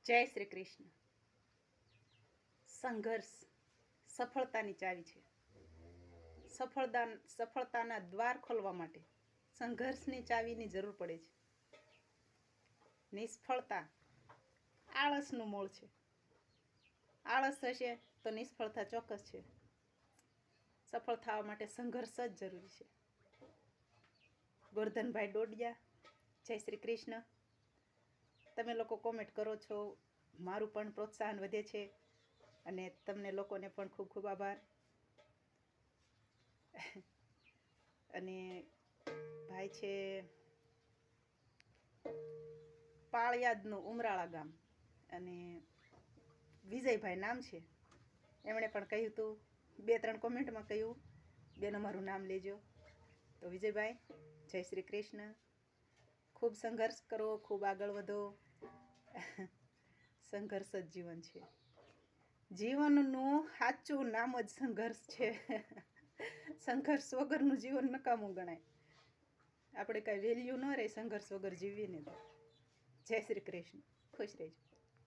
જય શ્રી કૃષ્ણ. સંઘર્ષ સફળતાની ચાવી છે. સફળતાના દ્વાર ખોલવા માટે સંઘર્ષની ચાવીની જરૂર પડે છે. નિષ્ફળતા આળસનું મૂળ છે. આળસ હશે તો નિષ્ફળતા ચોક્કસ છે. સફળ થવા માટે સંઘર્ષ જ જરૂરી છે. ગોરધનભાઈ ડોડિયા, જય શ્રી કૃષ્ણ. તમે લોકો કોમેન્ટ કરો છો, મારું પણ પ્રોત્સાહન વધે છે અને તમને લોકોને પણ ખૂબ ખૂબ આભાર. અને ભાઈ છે પાળિયાદનું ઉમરાળા ગામ, અને વિજયભાઈ નામ છે. એમણે પણ કહ્યું હતું, 2-3 કોમેન્ટમાં કહ્યું, બેન અમારું નામ લેજો. તો વિજયભાઈ, જય શ્રી કૃષ્ણ. ખૂબ સંઘર્ષ કરો, ખૂબ આગળ વધો. સંઘર્ષ જ જીવન છે. જીવનનું સાચું નામ જ સંઘર્ષ છે. સંઘર્ષ વગરનું જીવન નકામું ગણાય. આપણે કાંઈ વેલ્યુ ન રહે સંઘર્ષ વગર જીવીને તો. જય શ્રી કૃષ્ણ. ખુશ રહેજો.